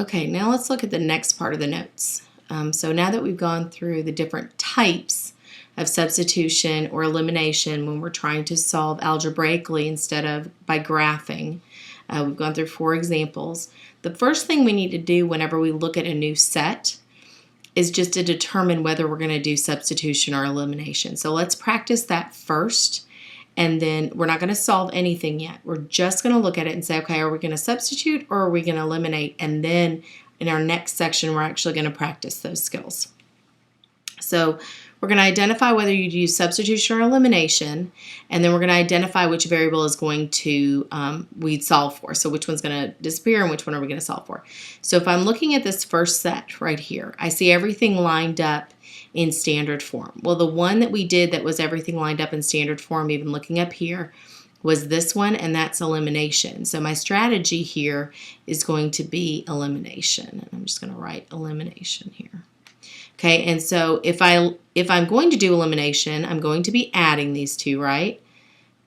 Okay, now let's look at the next part of the notes. So now that we've gone through the different types of substitution or elimination when we're trying to solve algebraically instead of by graphing, we've gone through 4 examples. The first thing we need to do whenever we look at a new set is just to determine whether we're going to do substitution or elimination. So let's practice that first, and then we're not going to solve anything yet. We're just going to look at it and say, okay, are we going to substitute or are we going to eliminate? And then in our next section, we're actually going to practice those skills. So we're going to identify whether you use substitution or elimination, and then we're going to identify which variable is going to we'd solve for. So which one's going to disappear and which one are we going to solve for. So if I'm looking at this first set right here, I see everything lined up in standard form. Well, the one that we did that was everything lined up in standard form, even looking up here, was this one, and that's elimination. So my strategy here is going to be elimination. And I'm just going to write elimination here. Okay, and so if I'm going to do elimination, I'm going to be adding these two, right?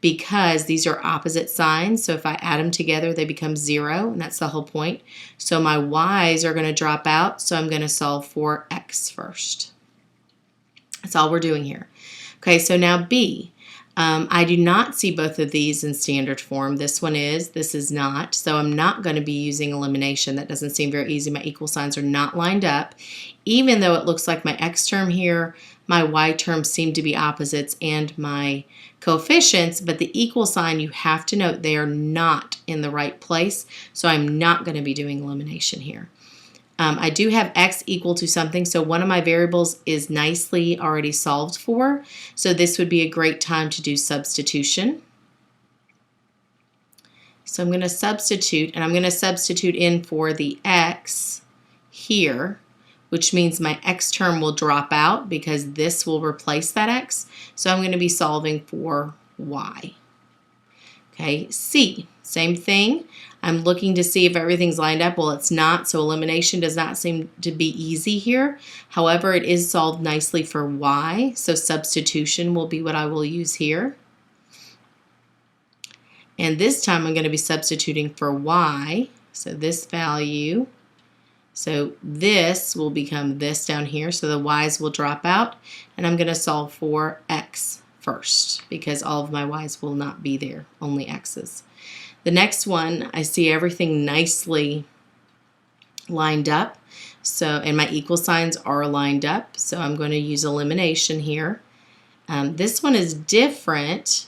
Because these are opposite signs, so if I add them together, they become 0, and that's the whole point. So my y's are going to drop out, so I'm going to solve for x first. That's all we're doing here. Okay, so now B. I do not see both of these in standard form. This one is, this is not. So I'm not going to be using elimination. That doesn't seem very easy. My equal signs are not lined up. Even though it looks like my x term here, my y terms seem to be opposites and my coefficients, but the equal sign, you have to note they are not in the right place. So I'm not going to be doing elimination here. I do have x equal to something, so one of my variables is nicely already solved for. So this would be a great time to do substitution. So I'm going to substitute, and I'm going to substitute in for the x here, which means my x term will drop out because this will replace that x. So I'm going to be solving for y. Okay, C, same thing. I'm looking to see if everything's lined up. Well, it's not, so elimination does not seem to be easy here. However, it is solved nicely for y, so substitution will be what I will use here. And this time I'm going to be substituting for y, so this value. So this will become this down here, so the y's will drop out, and I'm going to solve for x first because all of my y's will not be there, only x's. The next one, I see everything nicely lined up, so and my equal signs are lined up, so I'm going to use elimination here. This one is different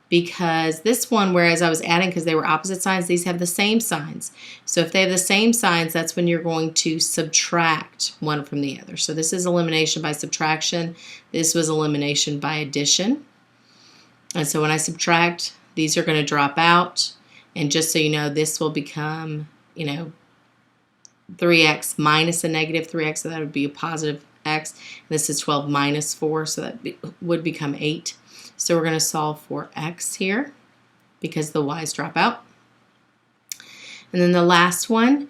because this one, whereas I was adding because they were opposite signs, these have the same signs. So if they have the same signs, that's when you're going to subtract one from the other. So this is elimination by subtraction. This was elimination by addition. And so when I subtract, these are going to drop out. And just so you know, this will become, 3x minus a negative 3x, so that would be a positive x. This is 12 minus 4, so that would become 8. So we're going to solve for x here because the y's drop out. And then the last one,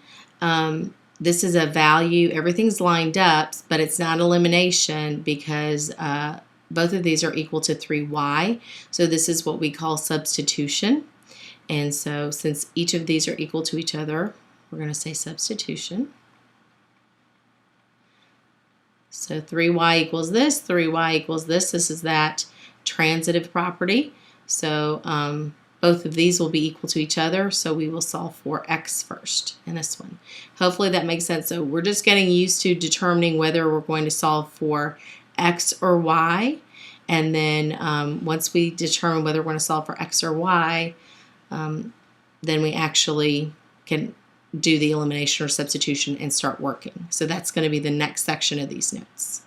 this is a value. Everything's lined up, but it's not elimination because both of these are equal to 3y. So this is what we call substitution. And so since each of these are equal to each other, we're going to say substitution. So 3y equals this, 3y equals this. This is that transitive property. So both of these will be equal to each other, so we will solve for x first in this one. Hopefully that makes sense. So we're just getting used to determining whether we're going to solve for x or y. And then once we determine whether we're going to solve for x or y, then we actually can do the elimination or substitution and start working. So that's going to be the next section of these notes.